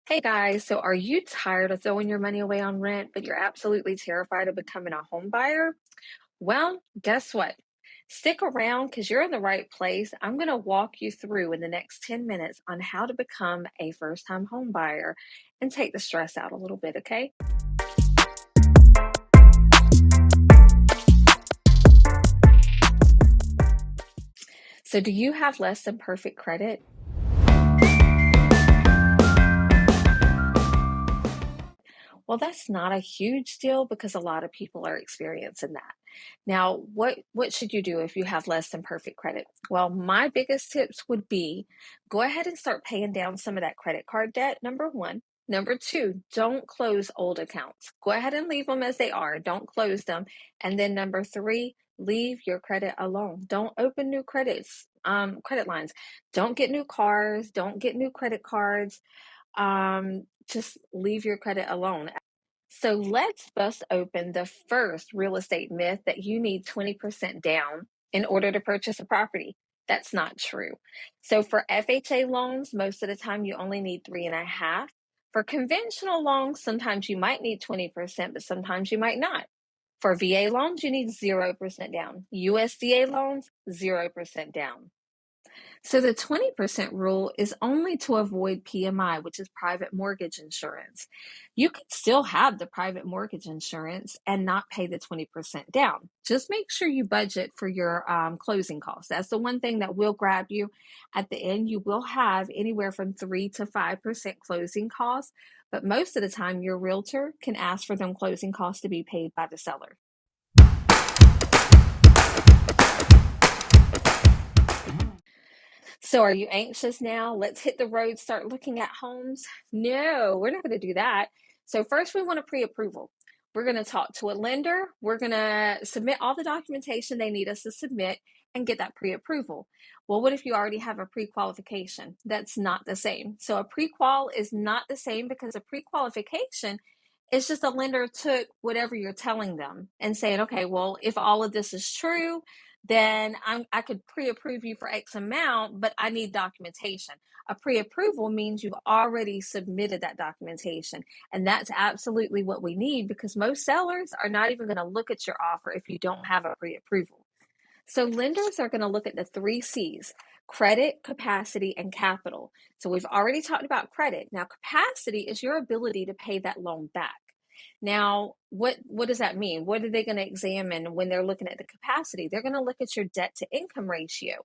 Hey guys, so are you tired of throwing your money away on rent, but you're absolutely terrified of becoming a home buyer? Well, guess what? Stick around because you're in the right place. I'm going to walk you through in the next 10 minutes on how to become a first-time home buyer and take the stress out a little bit, okay? So, do you have less than perfect credit? Well, that's not a huge deal because a lot of people are experiencing that. Now, what should you do if you have less than perfect credit? Well, my biggest tips would be go ahead and start paying down some of that credit card debt, number 1. Number 2, don't close old accounts. Go ahead and leave them as they are. Don't close them. And then number 3, leave your credit alone. Don't open new credit lines. Don't get new cars. Don't get new credit cards. Just leave your credit alone. So let's bust open the first real estate myth that you need 20% down in order to purchase a property. That's not true. So for FHA loans, most of the time you only need 3.5. For conventional loans, sometimes you might need 20%, but sometimes you might not. For VA loans, you need 0% down. USDA loans, 0% down. So the 20% rule is only to avoid PMI, which is private mortgage insurance. You can still have the private mortgage insurance and not pay the 20% down. Just make sure you budget for your closing costs. That's the one thing that will grab you. At the end, you will have anywhere from 3 to 5% closing costs, but most of the time, your realtor can ask for them closing costs to be paid by the seller. So, are you anxious now? Let's hit the road, start looking at homes. No, we're not going to do that. So, first, we want a pre approval. We're going to talk to a lender. We're going to submit all the documentation they need us to submit and get that pre approval. Well, what if you already have a pre qualification? That's not the same. So, a pre qual is not the same because a pre qualification is just a lender took whatever you're telling them and saying, okay, well, if all of this is true, then I could pre-approve you for X amount, but I need documentation. A pre-approval means you've already submitted that documentation. And that's absolutely what we need because most sellers are not even going to look at your offer if you don't have a pre-approval. So lenders are going to look at the 3 C's: credit, capacity, and capital. So we've already talked about credit. Now, capacity is your ability to pay that loan back. Now, what does that mean? What are they going to examine when they're looking at the capacity? They're going to look at your debt to income ratio.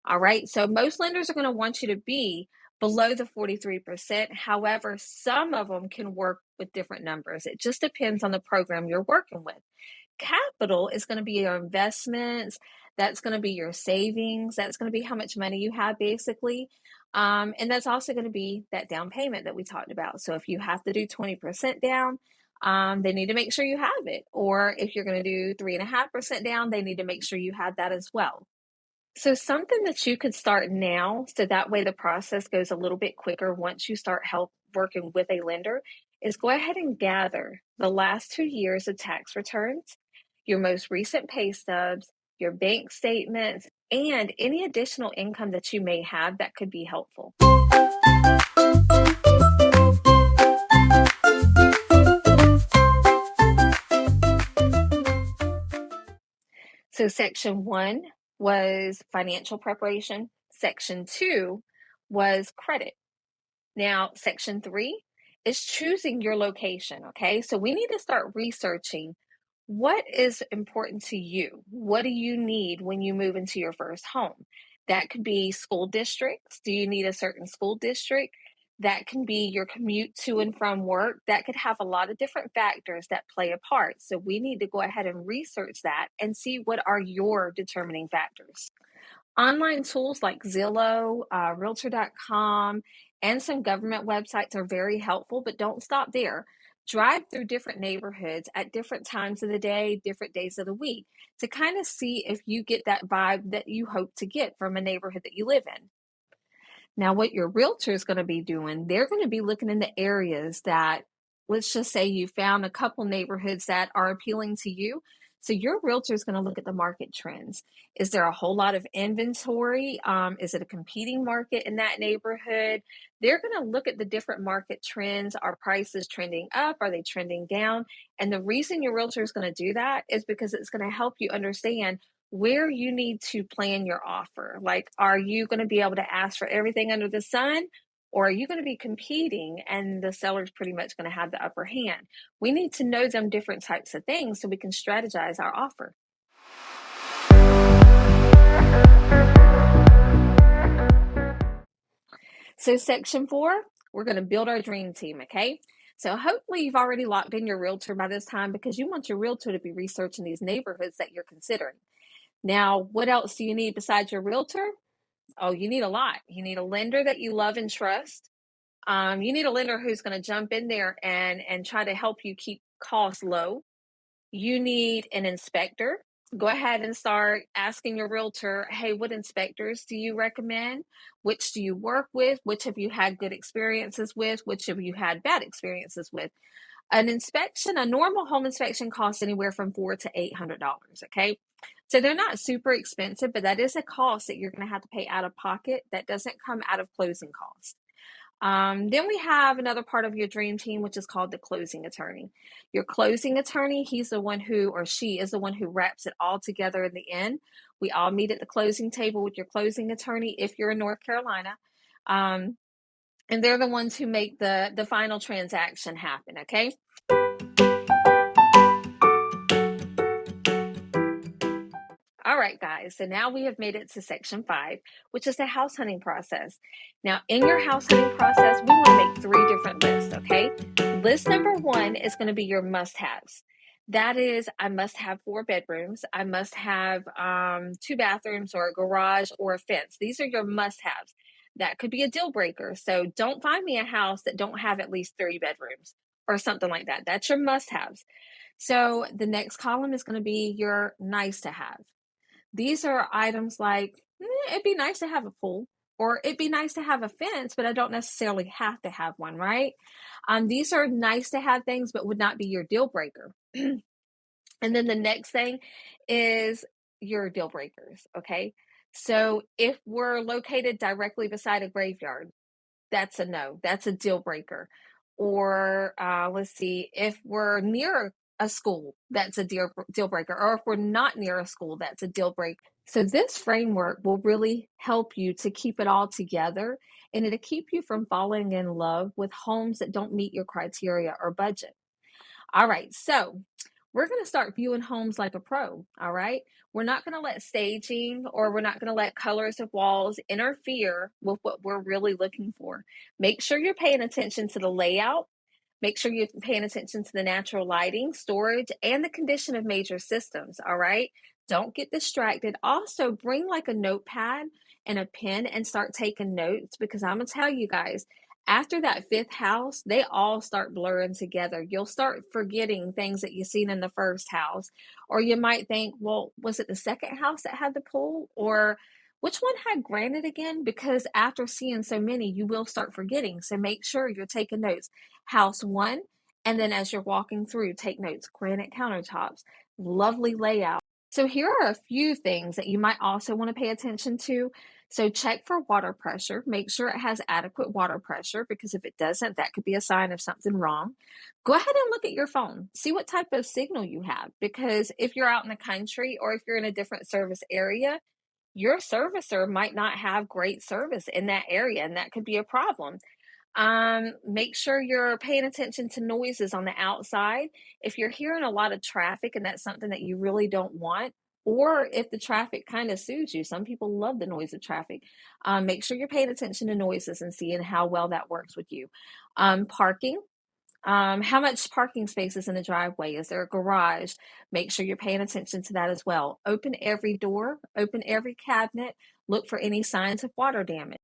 All right. So most lenders are going to want you to be below the 43%. However, some of them can work with different numbers. It just depends on the program you're working with. Capital is going to be your investments. That's going to be your savings. That's going to be how much money you have, basically. And that's also going to be that down payment that we talked about. So if you have to do 20% down, they need to make sure you have it. Or if you're going to do 3.5% down, they need to make sure you have that as well. So something that you could start now, so that way the process goes a little bit quicker once you start help working with a lender, is go ahead and gather the last 2 years of tax returns, your most recent pay stubs, your bank statements, and any additional income that you may have that could be helpful. So section 1 was financial preparation. Section 2 was credit. Now, section 3 is choosing your location. Okay, so we need to start researching what is important to you. What do you need when you move into your first home? That could be school districts. Do you need a certain school district? That can be your commute to and from work. That could have a lot of different factors that play a part. So we need to go ahead and research that and see what are your determining factors. Online tools like Zillow, Realtor.com, and some government websites are very helpful, but don't stop there. Drive through different neighborhoods at different times of the day, different days of the week to kind of see if you get that vibe that you hope to get from a neighborhood that you live in. Now, what your realtor is going to be doing, they're going to be looking in the areas that, let's just say you found a couple neighborhoods that are appealing to you. So your realtor is going to look at the market trends. Is there a whole lot of inventory? Is it a competing market in that neighborhood? They're going to look at the different market trends. Are prices trending up? Are they trending down? And the reason your realtor is going to do that is because it's going to help you understand where you need to plan your offer. Like, are you going to be able to ask for everything under the sun? Or are you going to be competing and the seller's pretty much going to have the upper hand? We need to know them different types of things so we can strategize our offer. So section 4, we're going to build our dream team, okay? So hopefully you've already locked in your realtor by this time because you want your realtor to be researching these neighborhoods that you're considering. Now, what else do you need besides your realtor? Oh, you need a lot. You need a lender that you love and trust. You need a lender who's going to jump in there and try to help you keep costs low. You need an inspector. Go ahead and start asking your realtor, hey, what inspectors do you recommend? Which do you work with? Which have you had good experiences with? Which have you had bad experiences with? An inspection, a normal home inspection costs anywhere from $400 to $800, okay? So they're not super expensive, but that is a cost that you're going to have to pay out of pocket that doesn't come out of closing costs. Then we have another part of your dream team, which is called the closing attorney. Your closing attorney, he's the one who, or she is the one who wraps it all together in the end. We all meet at the closing table with your closing attorney if you're in North Carolina. And they're the ones who make the final transaction happen, okay? All right, guys, so now we have made it to section 5, which is the house hunting process. Now, in your house hunting process, we want to make 3 different lists, okay? List number 1 is going to be your must-haves. That is, I must have 4 bedrooms. I must have 2 bathrooms or a garage or a fence. These are your must-haves. That could be a deal breaker. So don't find me a house that don't have at least 3 bedrooms or something like that. That's your must-haves. So the next column is going to be your nice-to-have. These are items like, it'd be nice to have a pool, or it'd be nice to have a fence, but I don't necessarily have to have one, right? These are nice to have things, but would not be your deal breaker. And then the next thing is your deal breakers, okay? So if we're located directly beside a graveyard, that's a no, that's a deal breaker. Or let's see, if we're near a school, that's a deal breaker. Or if we're not near a school, that's a deal breaker. So this framework will really help you to keep it all together, and it'll keep you from falling in love with homes that don't meet your criteria or budget. All right, so we're going to start viewing homes like a pro. All right, we're not going to let staging or we're not going to let colors of walls interfere with what we're really looking for. Make sure you're paying attention to the layout. Make sure you're paying attention to the natural lighting, storage, and the condition of major systems. All right, don't get distracted. Also, bring like a notepad and a pen and start taking notes, because I'm going to tell you guys, after that 5th house, they all start blurring together. You'll start forgetting things that you've seen in the first house. Or you might think, well, was it the 2nd house that had the pool? Or which one had granite again? Because after seeing so many, you will start forgetting. So make sure you're taking notes. House 1, and then as you're walking through, take notes. Granite countertops, lovely layout. So here are a few things that you might also want to pay attention to. So check for water pressure. Make sure it has adequate water pressure, because if it doesn't, that could be a sign of something wrong. Go ahead and look at your phone. See what type of signal you have, because if you're out in the country or if you're in a different service area, your servicer might not have great service in that area, and that could be a problem. Make sure you're paying attention to noises on the outside. If you're hearing a lot of traffic and that's something that you really don't want, or if the traffic kind of soothes you, some people love the noise of traffic. Make sure you're paying attention to noises and seeing how well that works with you. Parking. How much parking space is in the driveway? Is there a garage? Make sure you're paying attention to that as well. Open every door, open every cabinet, look for any signs of water damage.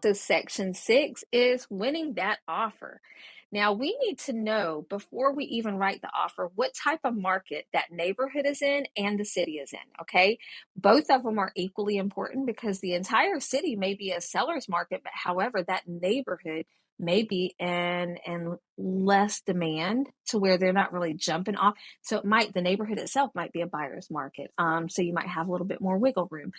So section 6 is winning that offer. Now we need to know, before we even write the offer, what type of market that neighborhood is in and the city is in, okay? Both of them are equally important, because the entire city may be a seller's market, but however, that neighborhood may be in less demand to where they're not really jumping off. So the neighborhood itself might be a buyer's market. So you might have a little bit more wiggle room.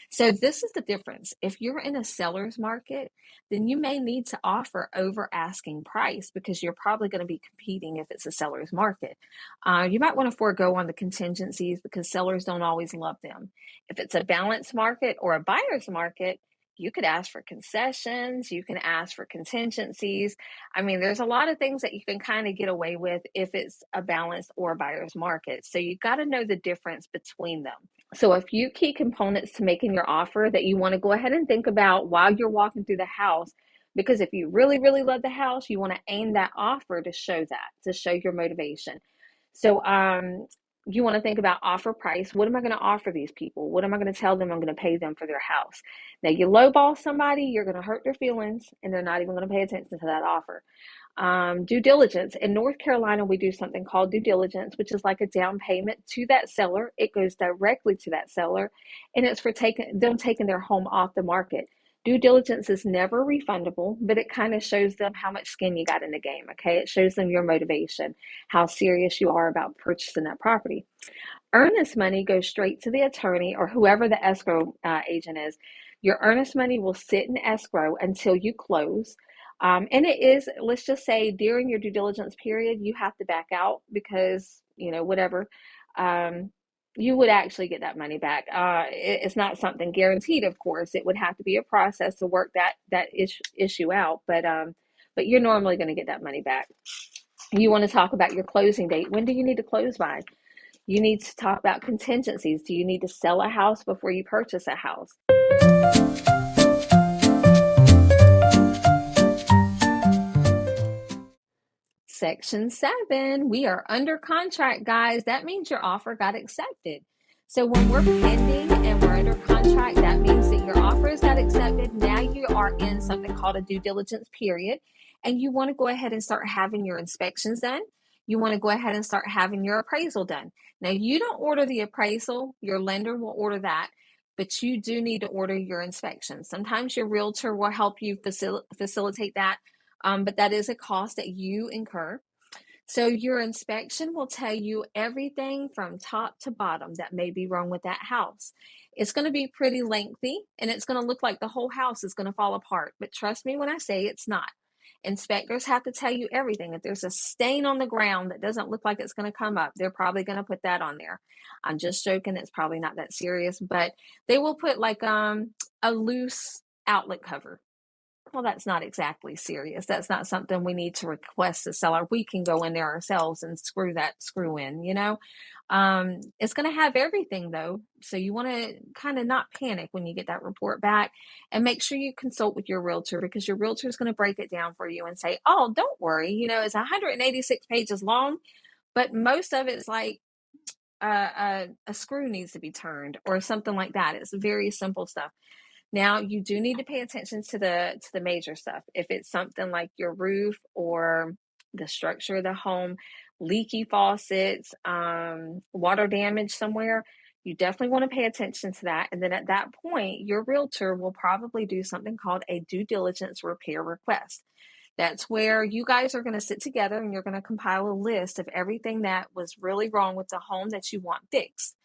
So this is the difference. If you're in a seller's market, then you may need to offer over asking price because you're probably going to be competing if it's a seller's market. You might want to forego on the contingencies because sellers don't always love them. If it's a balanced market or a buyer's market, you could ask for concessions, you can ask for contingencies. I mean, there's a lot of things that you can kind of get away with if it's a balanced or a buyer's market. So you got to know the difference between them. So a few key components to making your offer that you want to go ahead and think about while you're walking through the house, because if you really, really love the house, you want to aim that offer to show that, to show your motivation. So you want to think about offer price. What am I going to offer these people? What am I going to tell them I'm going to pay them for their house? Now, you lowball somebody, you're going to hurt their feelings, and they're not even going to pay attention to that offer. Due diligence. In North Carolina, we do something called due diligence, which is like a down payment to that seller. It goes directly to that seller, and it's for taking their home off the market. Due diligence is never refundable, but it kind of shows them how much skin you got in the game. Okay, it shows them your motivation, how serious you are about purchasing that property. Earnest money goes straight to the attorney or whoever the escrow agent is. Your earnest money will sit in escrow until you close. And it is, let's just say during your due diligence period, you have to back out because, whatever. You would actually get that money back. It's not something guaranteed, of course. It would have to be a process to work that issue out, but you're normally going to get that money back. You want to talk about your closing date. When do you need to close by? You need to talk about contingencies. Do you need to sell a house before you purchase a house? Section 7, we are under contract, guys. That means your offer got accepted. So when we're pending and we're under contract, that means that your offer is got accepted. Now you are in something called a due diligence period, and you want to go ahead and start having your inspections done. You want to go ahead and start having your appraisal done. Now, you don't order the appraisal, your lender will order that, but you do need to order your inspection. Sometimes your realtor will help you facilitate that, but that is a cost that you incur. So your inspection will tell you everything from top to bottom that may be wrong with that house. It's going to be pretty lengthy and it's going to look like the whole house is going to fall apart. But trust me when I say it's not. Inspectors have to tell you everything. If there's a stain on the ground that doesn't look like it's going to come up, they're probably going to put that on there. I'm just joking. It's probably not that serious, but they will put like a loose outlet cover. Well, that's not exactly serious. That's not something we need to request the seller. We can go in there ourselves and screw in, It's going to have everything though. So you want to kind of not panic when you get that report back and make sure you consult with your realtor because your realtor is going to break it down for you and say, oh, don't worry. It's 186 pages long, but most of it's like a screw needs to be turned or something like that. It's very simple stuff. Now, you do need to pay attention to the major stuff. If it's something like your roof or the structure of the home, leaky faucets, water damage somewhere, you definitely want to pay attention to that. And then at that point, your realtor will probably do something called a due diligence repair request. That's where you guys are going to sit together and you're going to compile a list of everything that was really wrong with the home that you want fixed.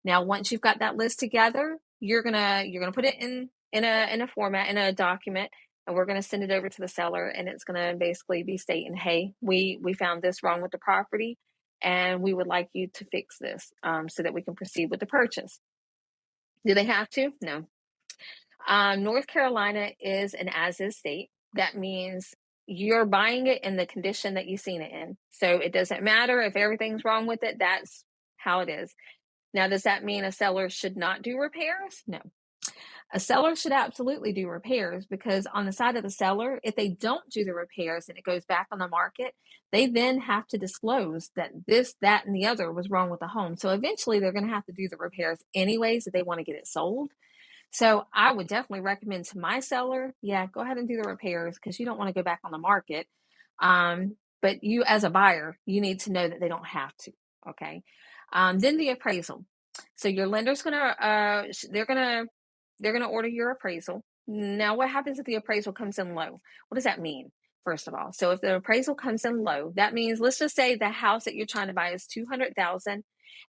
Now, once you've got that list together, you're gonna put it in a format in a document, and we're gonna send it over to the seller, and it's gonna basically be stating, "Hey, we found this wrong with the property, and we would like you to fix this, so that we can proceed with the purchase." Do they have to? No. North Carolina is an as-is state. That means you're buying it in the condition that you've seen it in. So it doesn't matter if everything's wrong with it. That's how it is. Now, does that mean a seller should not do repairs? No. A seller should absolutely do repairs because on the side of the seller, if they don't do the repairs and it goes back on the market, they then have to disclose that this, that, and the other was wrong with the home. So eventually they're going to have to do the repairs anyways if they want to get it sold. So I would definitely recommend to my seller, yeah, go ahead and do the repairs because you don't want to go back on the market. But you as a buyer, you need to know that they don't have to. Okay. Then the appraisal. So your lender's they're gonna order your appraisal. Now, what happens if the appraisal comes in low? What does that mean? first of all. So if the appraisal comes in low, that means, let's just say the house that you're trying to buy is 200,000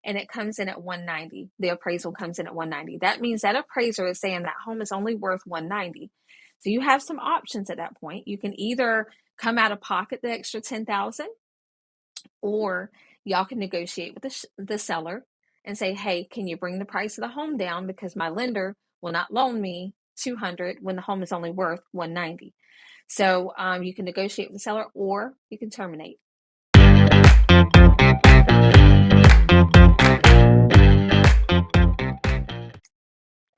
and it comes in at 190. The appraisal comes in at 190. That means that appraiser is saying that home is only worth 190. So you have some options at that point. You can either come out of pocket the extra 10,000, or y'all can negotiate with the seller and say, hey, can you bring the price of the home down, because my lender will not loan me 200 when the home is only worth 190. So you can negotiate with the seller, or you can terminate.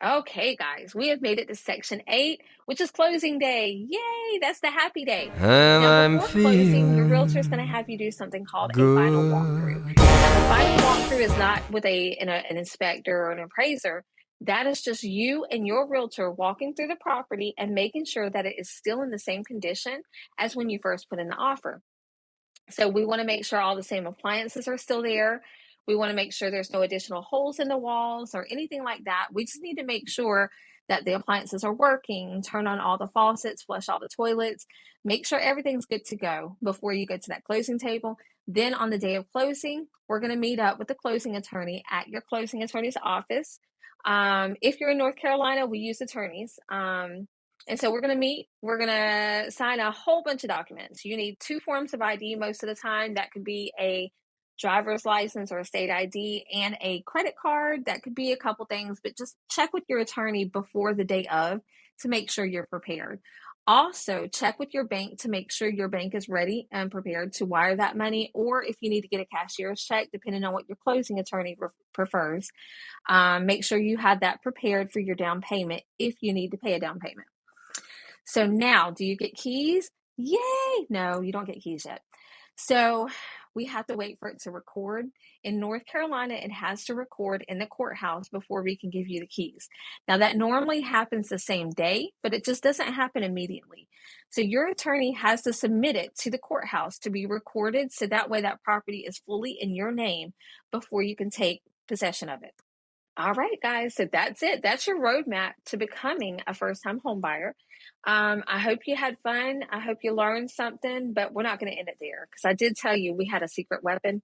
Okay, guys, we have made it to section 8, which is closing day. Yay, that's the happy day. Now, before closing, your realtor is going to have you do something called a final walkthrough. Now, the final walkthrough is not with an inspector or an appraiser. That is just you and your realtor walking through the property and making sure that it is still in the same condition as when you first put in the offer. So we want to make sure all the same appliances are still there. We want to make sure there's no additional holes in the walls or anything like that. We just need to make sure that the appliances are working, turn on all the faucets, flush all the toilets, make sure everything's good to go before you go to that closing table. Then on the day of closing, we're going to meet up with the closing attorney at your closing attorney's office. If you're in North Carolina, we use attorneys. And so we're going to meet, we're going to sign a whole bunch of documents. You need 2 forms of ID most of the time. That could be a driver's license or a state ID, and a credit card. That could be a couple things, but just check with your attorney before the day of to make sure you're prepared. Also, check with your bank to make sure your bank is ready and prepared to wire that money, or if you need to get a cashier's check, depending on what your closing attorney prefers. Make sure you have that prepared for your down payment if you need to pay a down payment. So now, do you get keys? Yay! No, you don't get keys yet. So we have to wait for it to record. In North Carolina, it has to record in the courthouse before we can give you the keys. Now, that normally happens the same day, but it just doesn't happen immediately. So your attorney has to submit it to the courthouse to be recorded, so that way that property is fully in your name before you can take possession of it. All right, guys, so that's it. That's your roadmap to becoming a first-time home buyer. I hope you had fun. I hope you learned something, but we're not going to end it there, because I did tell you we had a secret weapon.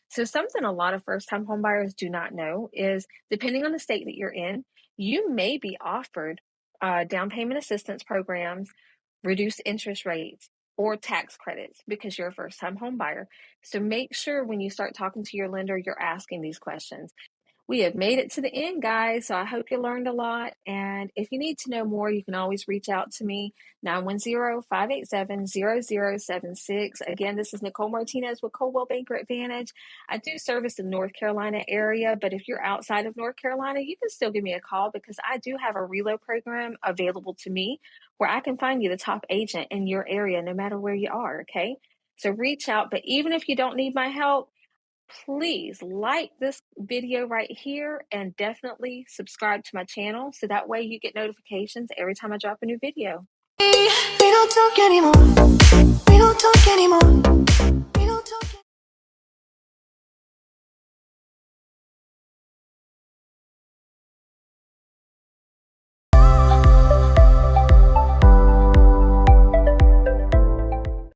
So something a lot of first-time home buyers do not know is, depending on the state that you're in, you may be offered down payment assistance programs, reduced interest rates, or tax credits because you're a first-time home buyer. So make sure when you start talking to your lender, you're asking these questions. We have made it to the end, guys, so I hope you learned a lot. And if you need to know more, you can always reach out to me, 910-587-0076. Again, this is Nicole Martinez with Coldwell Banker Advantage. I do service the North Carolina area, but if you're outside of North Carolina, you can still give me a call, because I do have a reload program available to me where I can find you the top agent in your area, no matter where you are, okay? So reach out, but even if you don't need my help, please like this video right here and definitely subscribe to my channel, so that way you get notifications every time I drop a new video. We don't talk anymore. We don't talk anymore. We don't talk anymore.